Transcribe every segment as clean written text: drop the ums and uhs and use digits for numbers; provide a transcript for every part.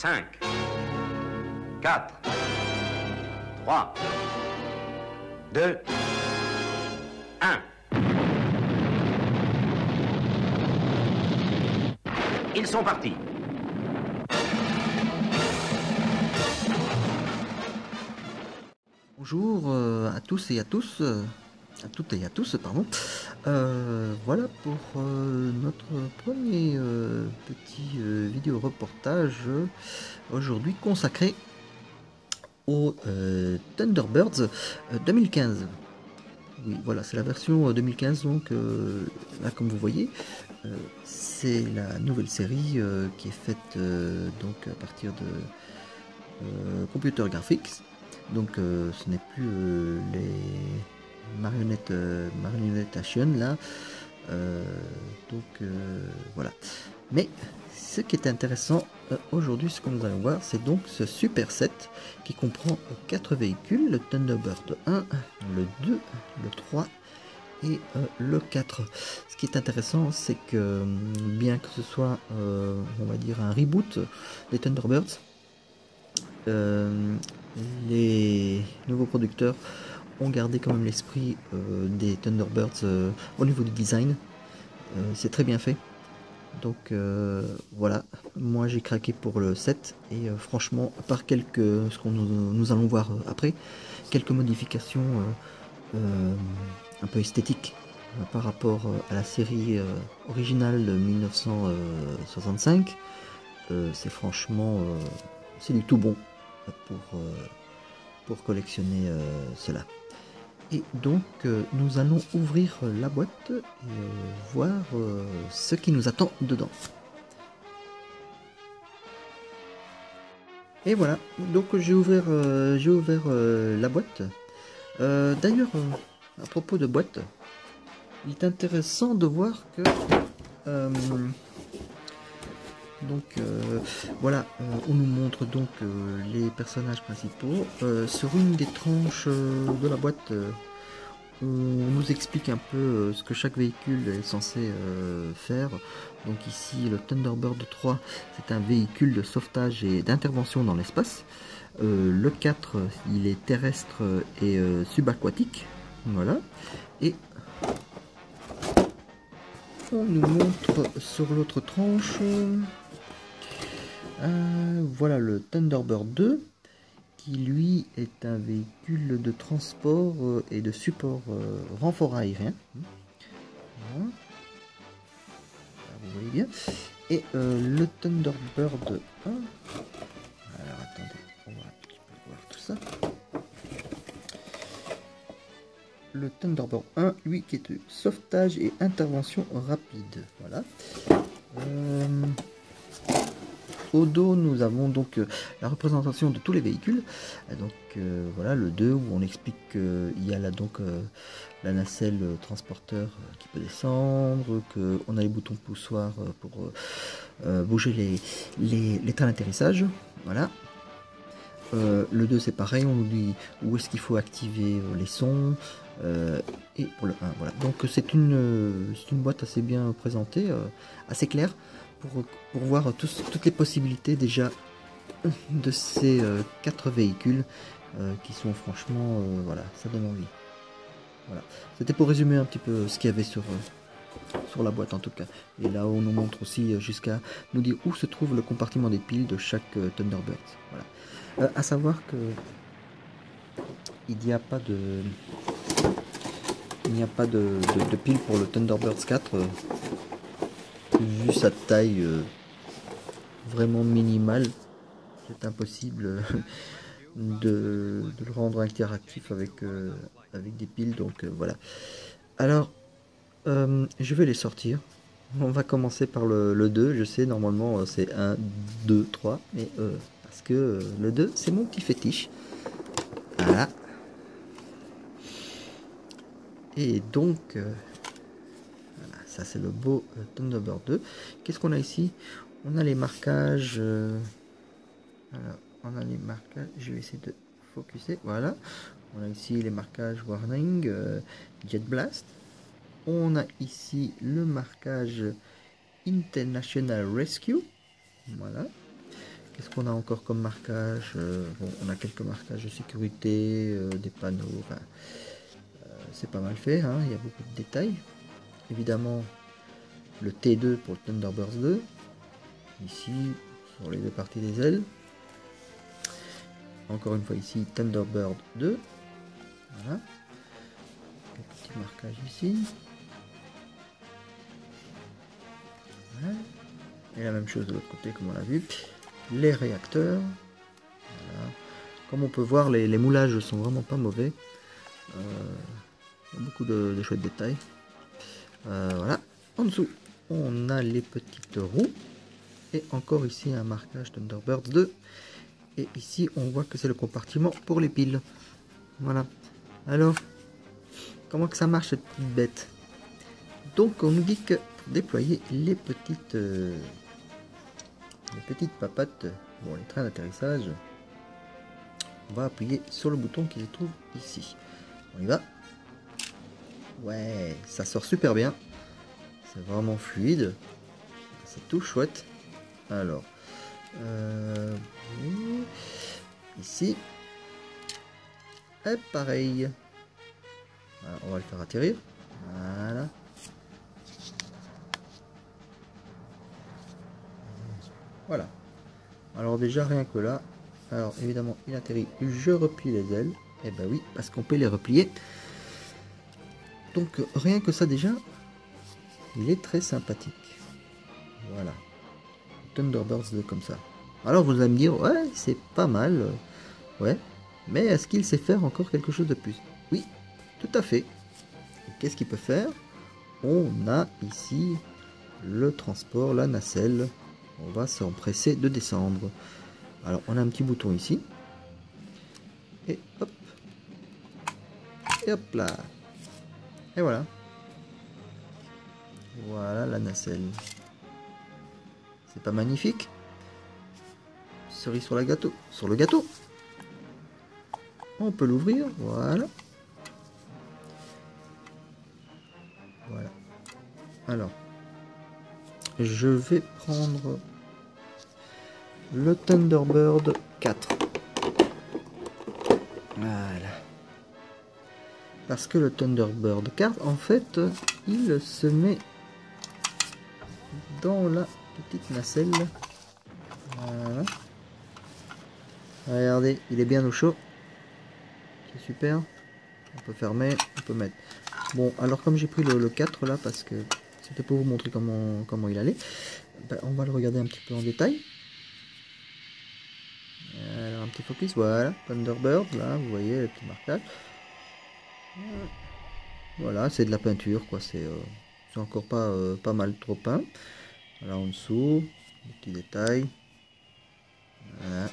5, 4, 3, 2, 1. Ils sont partis. Bonjour à tous et à tous, à toutes et à tous, pardon. Voilà pour notre premier petit vidéo reportage aujourd'hui consacré au Thunderbirds 2015. Oui, voilà, c'est la version 2015, donc là, comme vous voyez, c'est la nouvelle série qui est faite donc à partir de Computer Graphics. Donc ce n'est plus les marionnettes Action là. Voilà. Mais ce qui est intéressant aujourd'hui, ce que nous allons voir, c'est donc ce super set qui comprend 4 véhicules, le Thunderbird 1, le 2, le 3 et le 4. Ce qui est intéressant, c'est que bien que ce soit on va dire un reboot des Thunderbirds, les nouveaux producteurs ont gardé quand même l'esprit des Thunderbirds au niveau du design. C'est très bien fait. Donc voilà, moi j'ai craqué pour le set et franchement, à part ce qu'on nous allons voir après, quelques modifications un peu esthétiques par rapport à la série originale de 1965, c'est franchement c'est du tout bon pour collectionner cela. Et donc nous allons ouvrir la boîte et voir ce qui nous attend dedans. Et voilà, donc j'ai ouvert la boîte. D'ailleurs, à propos de boîte, il est intéressant de voir que voilà, on nous montre donc les personnages principaux. Sur une des tranches de la boîte, on nous explique un peu ce que chaque véhicule est censé faire. Donc ici, le Thunderbird 3, c'est un véhicule de sauvetage et d'intervention dans l'espace. Le 4, il est terrestre et subaquatique. Voilà. Et on nous montre sur l'autre tranche... voilà le Thunderbird 2 qui lui est un véhicule de transport et de support renfort aérien. Voilà. Vous voyez bien. Et le Thunderbird 1. Alors attendez, on va un petit peu voir tout ça. Le Thunderbird 1, lui qui est de sauvetage et intervention rapide. Voilà. Au dos, nous avons donc la représentation de tous les véhicules. Donc voilà le 2 où on explique qu'il y a là donc la nacelle transporteur qui peut descendre, qu'on a les boutons poussoirs pour bouger les trains d'atterrissage. Voilà. Le 2 c'est pareil, on nous dit où est-ce qu'il faut activer les sons. Et pour le 1, voilà. Donc c'est une boîte assez bien présentée, assez claire. Pour voir toutes les possibilités déjà de ces 4 véhicules qui sont franchement, voilà, ça donne envie. Voilà. C'était pour résumer un petit peu ce qu'il y avait sur la boîte en tout cas. Et là on nous montre aussi jusqu'à nous dire où se trouve le compartiment des piles de chaque Thunderbird. Voilà. À savoir que il n'y a pas de pile pour le Thunderbird 4. Vu sa taille vraiment minimale, c'est impossible de le rendre interactif avec des piles. Donc voilà. Alors, je vais les sortir. On va commencer par le 2. Je sais, normalement, c'est 1, 2, 3. Mais parce que le 2, c'est mon petit fétiche. Voilà. Et donc... voilà, ça c'est le beau Thunderbird 2. Qu'est-ce qu'on a ici? On a les marquages. Alors, on a les marquages. Je vais essayer de focuser. Voilà. On a ici les marquages Warning, Jet Blast. On a ici le marquage International Rescue. Voilà. Qu'est-ce qu'on a encore comme marquage? Bon, on a quelques marquages de sécurité, des panneaux, enfin, c'est pas mal fait, hein, il y a beaucoup de détails. Évidemment, le T2 pour le Thunderbird 2, ici, sur les deux parties des ailes. Encore une fois ici, Thunderbird 2, voilà. Quelques petits marquages ici. Voilà. Et la même chose de l'autre côté, comme on l'a vu. Les réacteurs. Voilà. Comme on peut voir, les moulages sont vraiment pas mauvais. Il y a beaucoup de chouettes détails. Voilà. En dessous, on a les petites roues. Et encore ici un marquage Thunderbird 2. Et ici, on voit que c'est le compartiment pour les piles. Voilà. Alors, comment que ça marche cette petite bête? Donc, on nous dit que pour déployer les petites papates, bon, les trains d'atterrissage, on va appuyer sur le bouton qui se trouve ici. On y va. Ouais, ça sort super bien. C'est vraiment fluide. C'est tout chouette. Alors, ici, et pareil. Voilà, on va le faire atterrir. Voilà. Voilà. Alors déjà rien que là, alors évidemment il atterrit, je replie les ailes. Et ben oui, parce qu'on peut les replier. Donc rien que ça déjà, il est très sympathique. Voilà. Thunderbirds 2 comme ça. Alors vous allez me dire, ouais c'est pas mal. Ouais. Mais est-ce qu'il sait faire encore quelque chose de plus? Oui, tout à fait. Qu'est-ce qu'il peut faire? On a ici le transport, la nacelle. On va s'empresser de descendre. Alors on a un petit bouton ici. Et hop. Et hop là. Et voilà. Voilà la nacelle. C'est pas magnifique? Cerise sur la gâteau. Sur le gâteau. On peut l'ouvrir. Voilà. Voilà. Alors. Je vais prendre le Thunderbird 4. Voilà. Parce que le Thunderbird 4, en fait, il se met dans la petite nacelle. Voilà. Regardez, il est bien au chaud. C'est super. On peut fermer, on peut mettre. Bon, alors comme j'ai pris le 4 là, parce que c'était pour vous montrer comment il allait, ben, on va le regarder un petit peu en détail. Alors, un petit focus, voilà, Thunderbird, là, vous voyez le petit marquage. Voilà, c'est de la peinture, quoi, c'est encore pas mal trop peint. Voilà, en dessous, des petits détails. Voilà.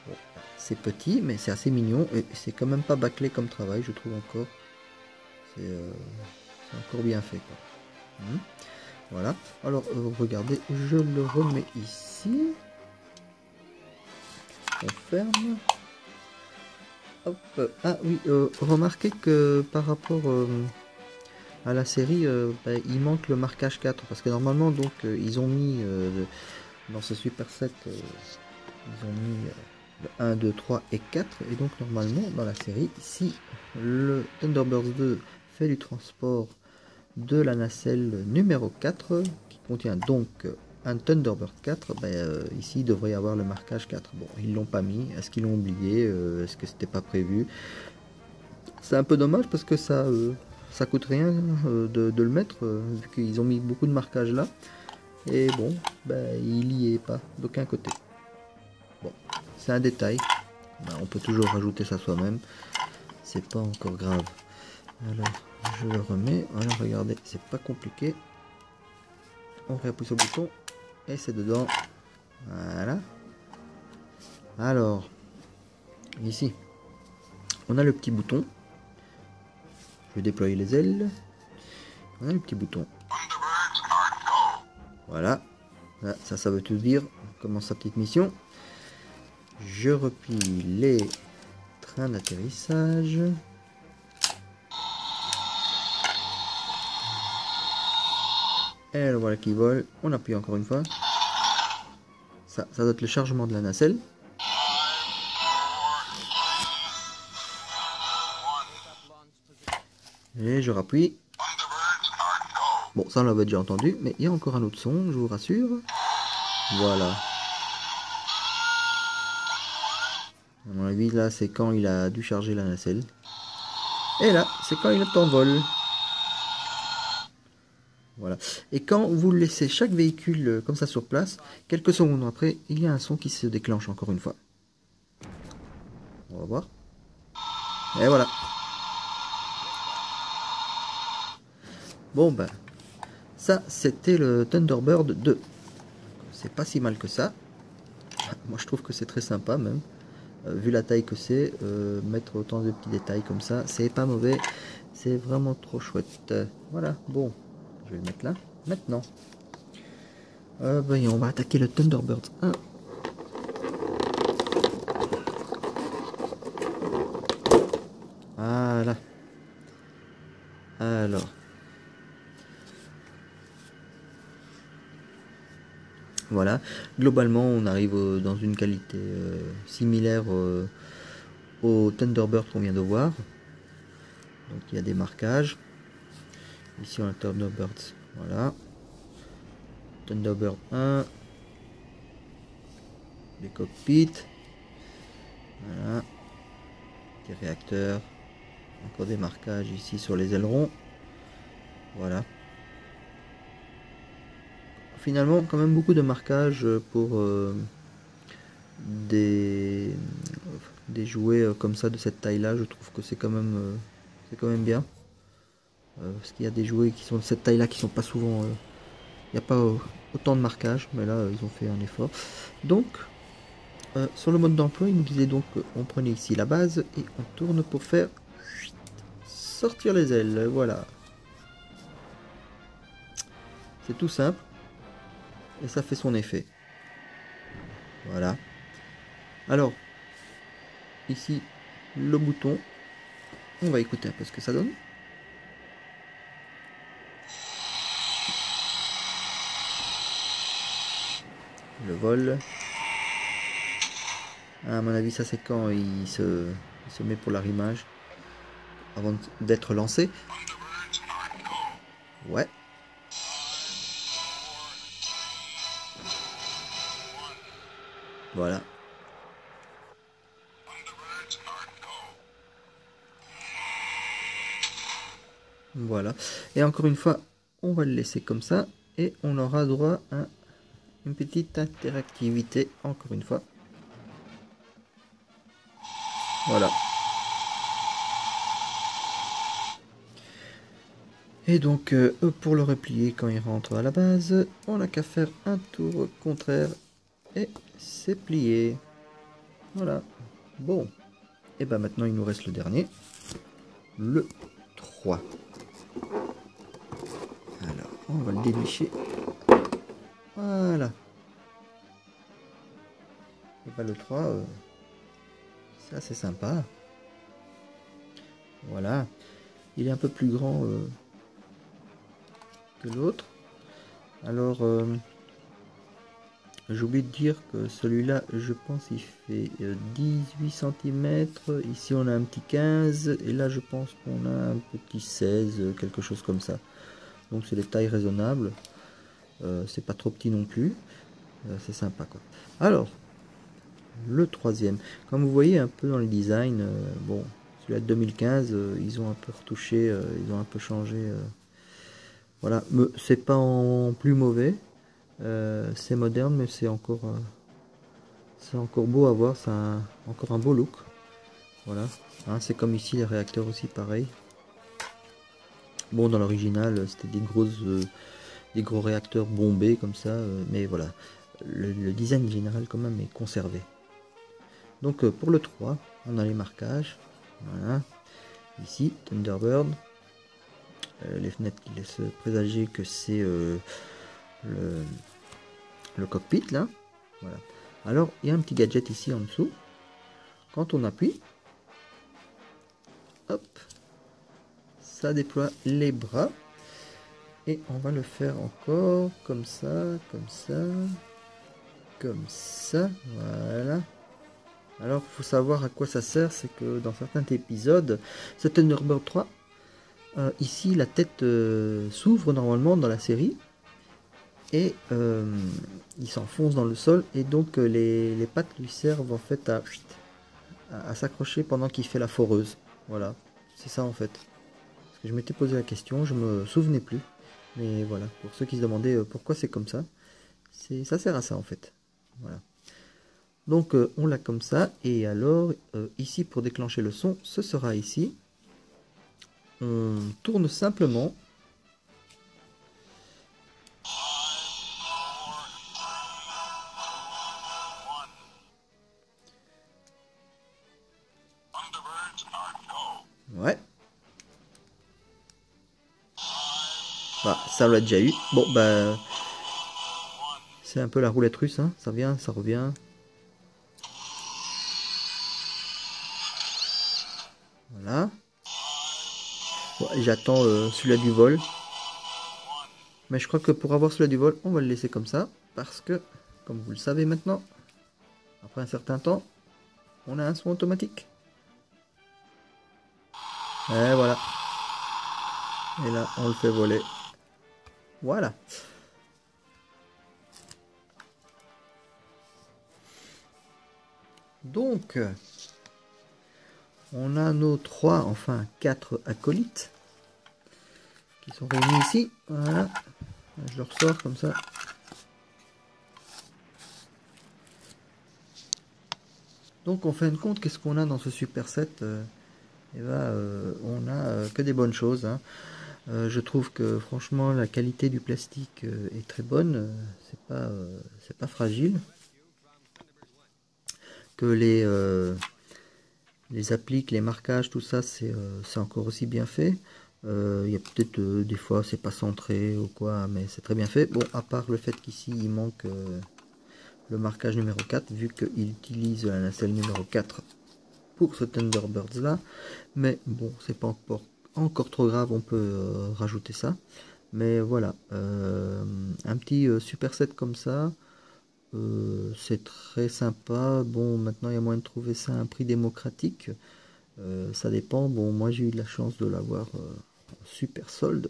Bon, c'est petit, mais c'est assez mignon, et c'est quand même pas bâclé comme travail, je trouve encore. C'est encore bien fait, quoi. Voilà, alors regardez, je le remets ici. On ferme. Hop. Ah oui, remarquez que par rapport à la série, ben, il manque le marquage 4. Parce que normalement, donc, ils ont mis dans ce Super Set, ils ont mis le 1, 2, 3 et 4. Et donc, normalement, dans la série, si le Thunderbird 2 fait du transport de la nacelle numéro 4, qui contient donc un Thunderbird 4, ben, ici il devrait y avoir le marquage 4. Bon, ils l'ont pas mis, est-ce qu'ils l'ont oublié, est-ce que c'était pas prévu? C'est un peu dommage parce que ça coûte rien de le mettre, vu qu'ils ont mis beaucoup de marquages là. Et bon, ben, il y est pas d'aucun côté. Bon, c'est un détail, ben, on peut toujours rajouter ça soi-même, c'est pas encore grave. Alors, je le remets, alors regardez, c'est pas compliqué. On réappuie sur le bouton et c'est dedans. Voilà. Alors, ici, on a le petit bouton. Je vais déployer les ailes. On a le petit bouton. Voilà. Là, ça veut tout dire. On commence sa petite mission. Je replie les trains d'atterrissage. Et le voilà qui vole. On appuie encore une fois. Ça doit être le chargement de la nacelle. Et je rappuie. Bon, ça on l'avait déjà entendu, mais il y a encore un autre son, je vous rassure. Voilà. À mon avis, là, c'est quand il a dû charger la nacelle. Et là, c'est quand il est en vol. Voilà. Et quand vous laissez chaque véhicule comme ça sur place, quelques secondes après, il y a un son qui se déclenche encore une fois. On va voir. Et voilà. Bon ben, ça c'était le Thunderbird 2. C'est pas si mal que ça. Moi je trouve que c'est très sympa même. Vu la taille que c'est, mettre autant de petits détails comme ça, c'est pas mauvais. C'est vraiment trop chouette. Voilà, bon. Je vais le mettre là. Maintenant. On va attaquer le Thunderbird 1. Voilà. Alors. Voilà. Globalement, on arrive dans une qualité similaire au Thunderbird qu'on vient de voir. Donc il y a des marquages. Ici on a Thunderbird. Voilà. Thunderbird 1. Les cockpits. Voilà. Des réacteurs. Encore des marquages ici sur les ailerons. Voilà. Finalement, quand même beaucoup de marquages pour des jouets comme ça de cette taille-là. Je trouve que c'est quand même bien. Parce qu'il y a des jouets qui sont de cette taille-là qui sont pas souvent. Il n'y a pas autant de marquages, mais là ils ont fait un effort. Donc, sur le mode d'emploi, il nous disait donc qu'on prenait ici la base et on tourne pour faire sortir les ailes. Voilà. C'est tout simple. Et ça fait son effet. Voilà. Alors, ici, le bouton. On va écouter un peu ce que ça donne. Le vol. À mon avis, ça c'est quand il se met pour l'arrimage. Avant d'être lancé. Ouais. Voilà. Voilà. Et encore une fois, on va le laisser comme ça. Et on aura droit à une petite interactivité. Encore une fois. Voilà. Et donc, pour le replier quand il rentre à la base, on n'a qu'à faire un tour contraire. Et c'est plié. Voilà. Bon. Et ben maintenant il nous reste le dernier. Le 3. Alors, on va le dénicher. Voilà. Et ben le 3, c'est assez sympa. Voilà. Il est un peu plus grand que l'autre. Alors, j'ai oublié de dire que celui-là, je pense, il fait 18 cm. Ici, on a un petit 15. Et là, je pense qu'on a un petit 16, quelque chose comme ça. Donc, c'est des tailles raisonnables. C'est pas trop petit non plus. C'est sympa, quoi. Alors, le troisième. Comme vous voyez un peu dans le design, bon, celui-là de 2015, ils ont un peu retouché, ils ont un peu changé. Voilà, c'est pas en plus mauvais. C'est moderne, mais c'est encore beau à voir, c'est encore un beau look. Voilà, hein, c'est comme ici les réacteurs aussi pareil. Bon, dans l'original c'était des gros réacteurs bombés comme ça, mais voilà, le design général quand même est conservé. Donc pour le 3, on a les marquages. Voilà, ici Thunderbird, les fenêtres qui laissent présager que c'est le cockpit là. Voilà. Alors il y a un petit gadget ici en dessous. Quand on appuie, hop, ça déploie les bras. Et on va le faire encore comme ça, comme ça. comme ça, voilà. Alors, il faut savoir à quoi ça sert, c'est que dans certains épisodes, ce Thunderbird 3, ici, la tête s'ouvre normalement dans la série, et il s'enfonce dans le sol, et donc les pattes lui servent en fait à s'accrocher pendant qu'il fait la foreuse. Voilà, c'est ça en fait. Parce que je m'étais posé la question, je me souvenais plus. Mais voilà, pour ceux qui se demandaient pourquoi c'est comme ça, ça sert à ça en fait. Voilà. Donc on l'a comme ça, et alors ici pour déclencher le son, ce sera ici. On tourne simplement. Ouais. Bah, ça l'a déjà eu. Bon, bah, c'est un peu la roulette russe, hein. Ça vient, ça revient. Voilà. Bon, j'attends celui-là du vol. Mais je crois que pour avoir celui-là du vol, on va le laisser comme ça. Parce que, comme vous le savez maintenant, après un certain temps, on a un son automatique. Et voilà. Et là, on le fait voler. Voilà. Donc, on a nos 3, enfin 4 acolytes qui sont réunis ici. Voilà. Je le ressors comme ça. Donc, en fin de compte, qu'est-ce qu'on a dans ce super set? Eh ben, on a que des bonnes choses, hein. Je trouve que franchement la qualité du plastique est très bonne, c'est pas fragile. Que les appliques, les marquages, tout ça c'est encore aussi bien fait. Il y a peut-être des fois c'est pas centré ou quoi, mais c'est très bien fait. Bon, à part le fait qu'ici il manque le marquage numéro 4, vu qu'il utilise la nacelle numéro 4 pour ce Thunderbirds là, mais bon, c'est pas encore trop grave, on peut rajouter ça. Mais voilà, un petit super set comme ça, c'est très sympa. Bon, maintenant il y a moyen de trouver ça à un prix démocratique, ça dépend. Bon, moi j'ai eu de la chance de l'avoir en super solde,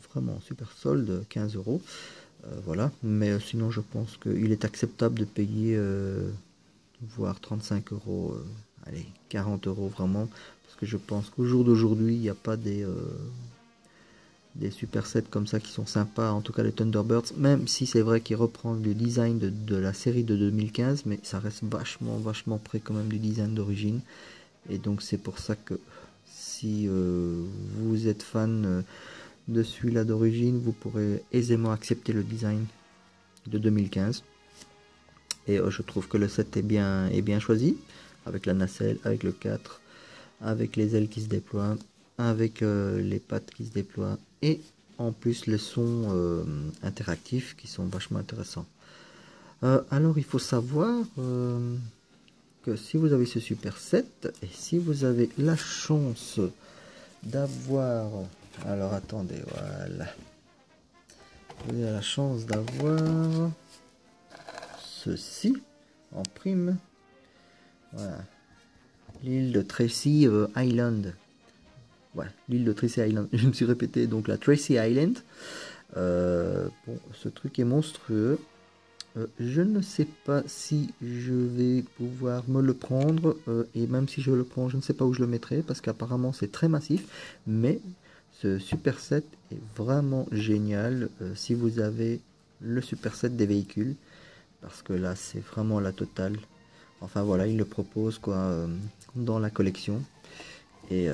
vraiment super solde, 15 €. Voilà, mais sinon je pense qu'il est acceptable de payer voire 35 €, allez, 40 € vraiment, parce que je pense qu'au jour d'aujourd'hui il n'y a pas des super sets comme ça qui sont sympas, en tout cas les Thunderbirds, même si c'est vrai qu'il reprend le design de la série de 2015, mais ça reste vachement près quand même du design d'origine, et donc c'est pour ça que si vous êtes fan de celui-là d'origine, vous pourrez aisément accepter le design de 2015. Et je trouve que le set est bien choisi, avec la nacelle, avec le 4, avec les ailes qui se déploient, avec les pattes qui se déploient, et en plus les sons interactifs qui sont vachement intéressants. Alors il faut savoir que si vous avez ce super set, et si vous avez la chance d'avoir... Alors attendez, voilà. Vous avez la chance d'avoir ceci en prime. Voilà. L'île de Tracy Island. Voilà, l'île de Tracy Island. Je me suis répété, donc la Tracy Island. Bon, ce truc est monstrueux. Je ne sais pas si je vais pouvoir me le prendre. Et même si je le prends, je ne sais pas où je le mettrai. Parce qu'apparemment c'est très massif. Mais ce super set est vraiment génial. Si vous avez le super set des véhicules. Parce que là c'est vraiment la totale. Enfin voilà, il le propose quoi dans la collection. Et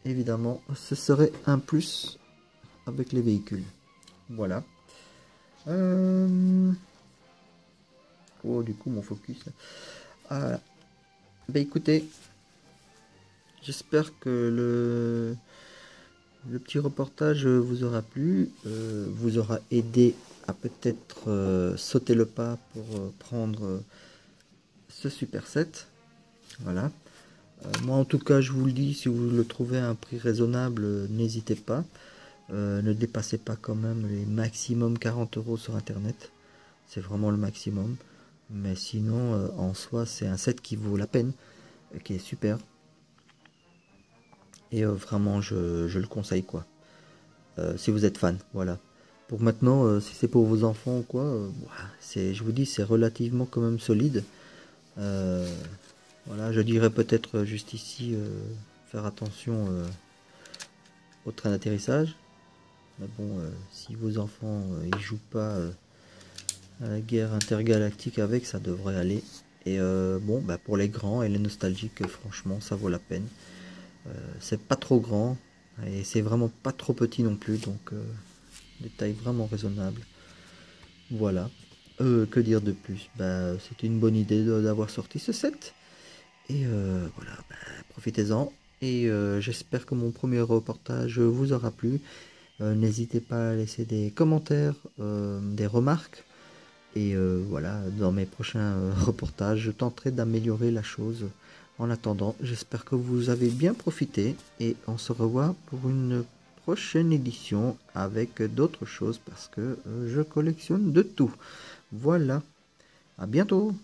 évidemment ce serait un plus avec les véhicules. Voilà. Oh, du coup mon focus là. Voilà. Bah écoutez, j'espère que le petit reportage vous aura plu, vous aura aidé à peut-être sauter le pas pour prendre ce super set. Voilà. Moi en tout cas je vous le dis, si vous le trouvez à un prix raisonnable, n'hésitez pas. Ne dépassez pas quand même les maximum 40 € sur internet. c'est vraiment le maximum. Mais sinon, en soi, c'est un set qui vaut la peine, qui est super. Et vraiment, je le conseille, quoi. Si vous êtes fan, voilà. Pour maintenant, si c'est pour vos enfants ou quoi, je vous dis, c'est relativement quand même solide. Voilà, je dirais peut-être juste ici, faire attention au train d'atterrissage. Mais bon, si vos enfants ils jouent pas à la guerre intergalactique avec, ça devrait aller. Et bon, bah pour les grands et les nostalgiques, franchement, ça vaut la peine. C'est pas trop grand et c'est vraiment pas trop petit non plus, donc des tailles vraiment raisonnables. Voilà. Que dire de plus? Bah, c'était une bonne idée d'avoir sorti ce set. Et voilà, bah, profitez-en. Et j'espère que mon premier reportage vous aura plu. N'hésitez pas à laisser des commentaires, des remarques. Et voilà, dans mes prochains reportages, je tenterai d'améliorer la chose. En attendant, j'espère que vous avez bien profité et on se revoit pour une prochaine édition avec d'autres choses parce que je collectionne de tout. Voilà, à bientôt!